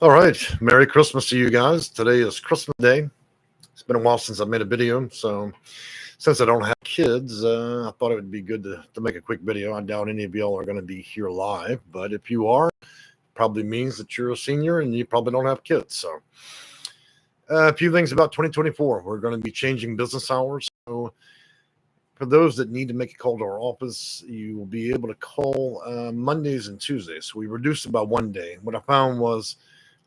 All right. Merry Christmas to you guys. Today is Christmas Day. It's been a while since I made a video. So, since I don't have kids, I thought it would be good to make a quick video. I doubt any of y'all are going to be here live, but if you are, probably means that you're a senior and you probably don't have kids. So, a few things about 2024. We're going to be changing business hours. So, for those that need to make a call to our office, you will be able to call Mondays and Tuesdays. So we reduced about one day. What I found was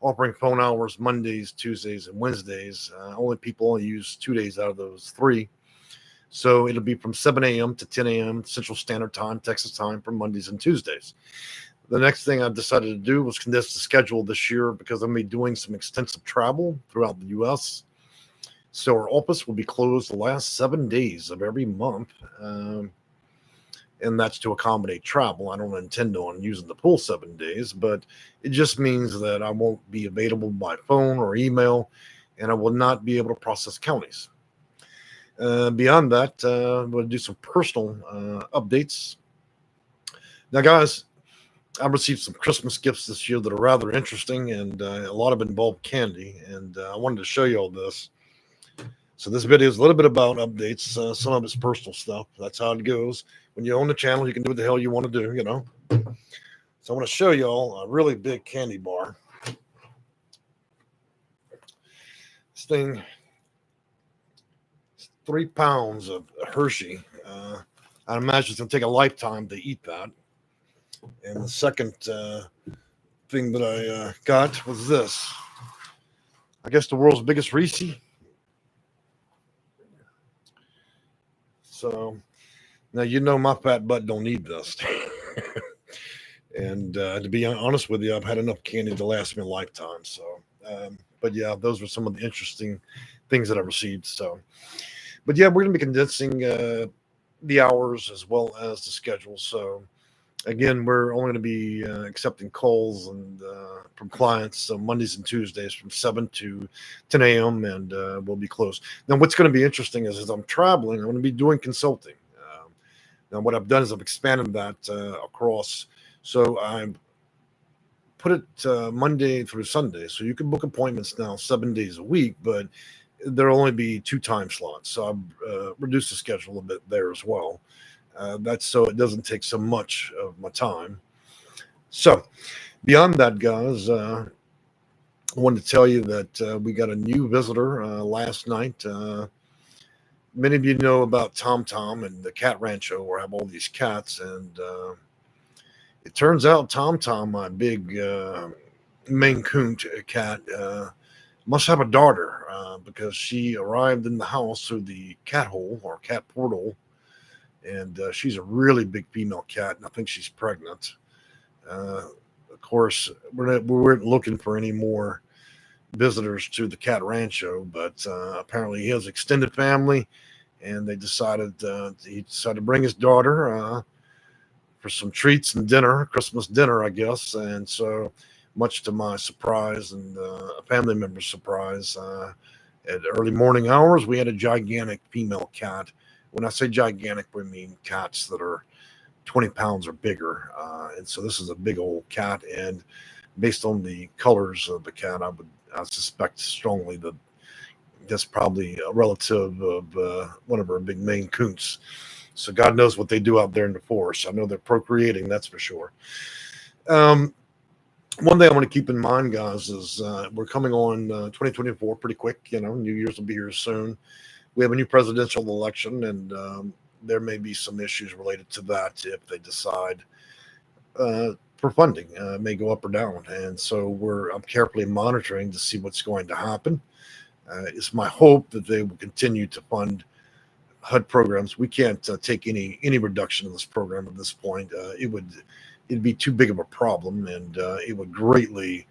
offering phone hours Mondays, Tuesdays, and Wednesdays. Only people only use 2 days out of those three. So it'll be from 7 a.m. to 10 a.m. Central Standard Time, Texas time, for Mondays and Tuesdays. The next thing I decided to do was condense the schedule this year because I'm going to be doing some extensive travel throughout the U.S. So our office will be closed the last 7 days of every month. And that's to accommodate travel. I don't intend on using the full 7 days, but it just means that I won't be available by phone or email, and I will not be able to process counties. Beyond that, I'm going to do some personal updates. Now, guys, I received some Christmas gifts this year that are rather interesting, and a lot of involved candy, and I wanted to show you all this. So this video is a little bit about updates. Some of it's personal stuff. That's how it goes. When you own the channel, you can do what the hell you want to do, you know. So I want to show y'all a really big candy bar. This thing is 3 pounds of Hershey. I imagine it's going to take a lifetime to eat that. And the second thing that I got was this. I guess the world's biggest Reese. So now you know my fat butt don't need this. And to be honest with you, I've had enough candy to last me a lifetime. So, but yeah, those were some of the interesting things that I received. So, but yeah, we're going to be condensing the hours as well as the schedule. So, again, we're only going to be accepting calls and from clients. So Mondays and Tuesdays from 7 to 10 a.m. and we'll be closed. Now, what's going to be interesting is as I'm traveling, I'm going to be doing consulting. Now, what I've done is I've expanded that across. So I put it Monday through Sunday. So you can book appointments now 7 days a week, but there'll only be 2 time slots. So I've reduced the schedule a bit there as well. That's so it doesn't take so much of my time. So beyond that, guys, I wanted to tell you that we got a new visitor last night. Many of you know about Tom Tom and the Cat Rancho, where I have all these cats. And it turns out Tom Tom, my big Maine Coon cat, must have a daughter because she arrived in the house through the cat hole or cat portal. And she's a really big female cat, and I think she's pregnant. Of course, we weren't looking for any more visitors to the Cat Rancho, but apparently he has extended family, and he decided to bring his daughter for some treats and dinner, Christmas dinner, I guess. And so, much to my surprise and a family member's surprise, at early morning hours, we had a gigantic female cat. When I say gigantic, we mean cats that are 20 pounds or bigger. And so this is a big old cat. And based on the colors of the cat, I suspect strongly that that's probably a relative of one of our big Maine Coons. So God knows what they do out there in the forest. I know they're procreating, that's for sure. One thing I want to keep in mind, guys, is we're coming on 2024 pretty quick. You know, New Year's will be here soon. We have a new presidential election, and there may be some issues related to that if they decide for funding. It may go up or down. And so I'm carefully monitoring to see what's going to happen. It's my hope that they will continue to fund HUD programs. We can't take any reduction in this program at this point. It'd be too big of a problem, and it would greatly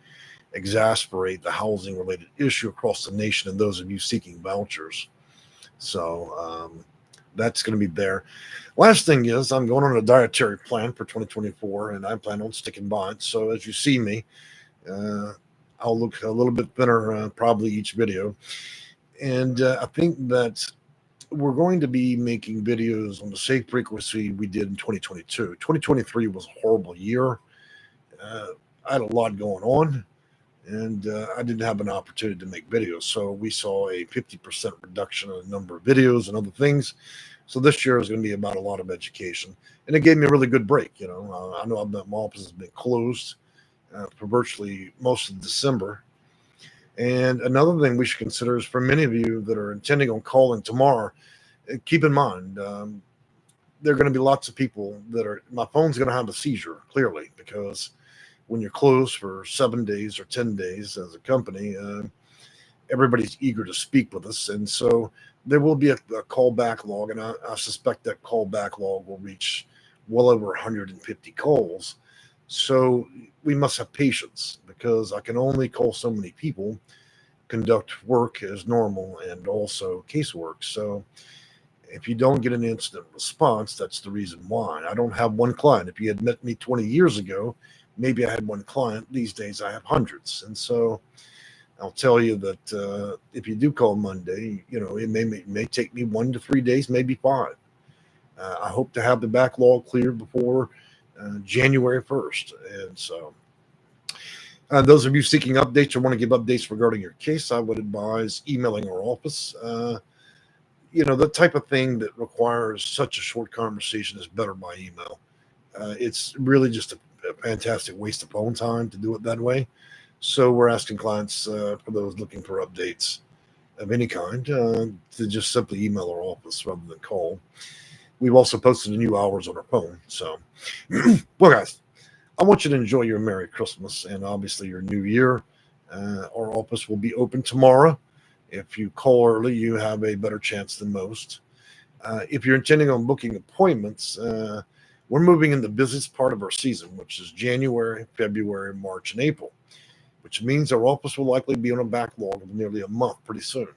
exasperate the housing related issue across the nation and those of you seeking vouchers. So that's going to be there. Last thing is I'm going on a dietary plan for 2024, and I plan on sticking by it. So as you see me, I'll look a little bit thinner probably each video. And I think that we're going to be making videos on the safe frequency we did in 2022. 2023 was a horrible year. I had a lot going on. and I didn't have an opportunity to make videos. So we saw a 50% reduction in the number of videos and other things. So this year is going to be about a lot of education, and it gave me a really good break. I know my office has been closed for virtually most of December. And another thing we should consider is for many of you that are intending on calling tomorrow, keep in mind there are going to be lots of people that are. My phone's going to have a seizure clearly because when you're closed for 7 days or 10 days as a company, everybody's eager to speak with us. And so there will be a call backlog, and I suspect that call backlog will reach well over 150 calls. So we must have patience because I can only call so many people, conduct work as normal, and also casework. So if you don't get an instant response, that's the reason why. I don't have one client. If you had met me 20 years ago, maybe I had one client. These days I have hundreds. And so I'll tell you that if you do call Monday, it may take me 1 to 3 days, maybe 5. I hope to have the backlog cleared before January 1st. And so those of you seeking updates or want to give updates regarding your case, I would advise emailing our office. The type of thing that requires such a short conversation is better by email. It's really just a fantastic waste of phone time to do it that way. So we're asking clients, for those looking for updates of any kind, to just simply email our office rather than call. We've also posted the new hours on our phone. So, well, guys, I want you to enjoy your Merry Christmas and obviously your New Year. Our office will be open tomorrow. If you call early, you have a better chance than most. If you're intending on booking appointments, we're moving in the busiest part of our season, which is January, February, March, and April, which means our office will likely be on a backlog of nearly a month pretty soon.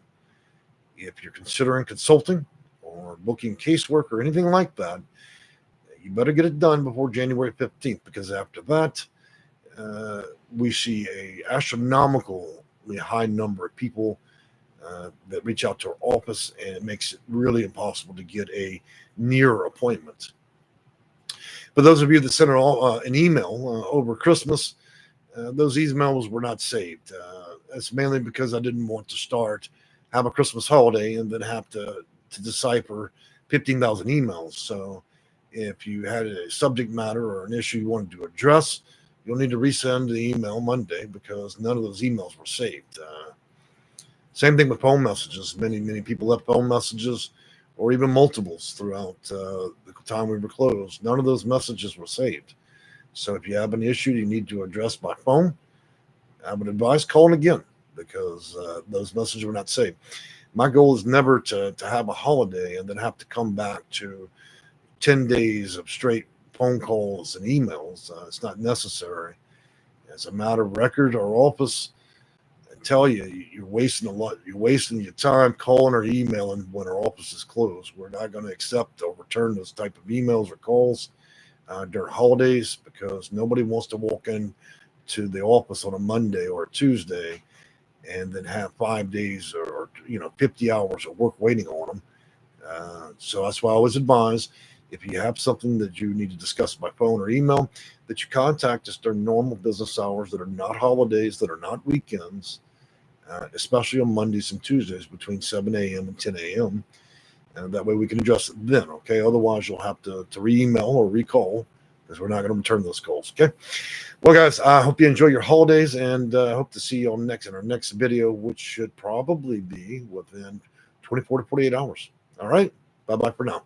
If you're considering consulting or booking casework or anything like that, you better get it done before January 15th, because after that, we see a astronomically high number of people that reach out to our office, and it makes it really impossible to get a near appointment. For those of you that sent an email over Christmas, those emails were not saved. That's mainly because I didn't want to have a Christmas holiday and then have to decipher 15,000 emails. So if you had a subject matter or an issue you wanted to address, you'll need to resend the email Monday because none of those emails were saved. Same thing with phone messages. Many people left phone messages or even multiples throughout the time we were closed. None of those messages were saved. So if you have an issue you need to address by phone, I would advise calling again because those messages were not saved. My goal is never to have a holiday and then have to come back to 10 days of straight phone calls and emails. It's not necessary. As a matter of record, our office, I tell you, you're wasting a lot. You're wasting your time calling or emailing when our office is closed. We're not going to accept or return those type of emails or calls during holidays because nobody wants to walk in to the office on a Monday or a Tuesday and then have 5 days or 50 hours of work waiting on them. So that's why I always advise, if you have something that you need to discuss by phone or email, that you contact us during normal business hours that are not holidays, that are not weekends, especially on Mondays and Tuesdays between 7 a.m. and 10 a.m. And that way we can address it then, okay? Otherwise, you'll have to re-email or recall because we're not going to return those calls, okay? Well, guys, I hope you enjoy your holidays, and I hope to see you all in our next video, which should probably be within 24 to 48 hours. All right? Bye-bye for now.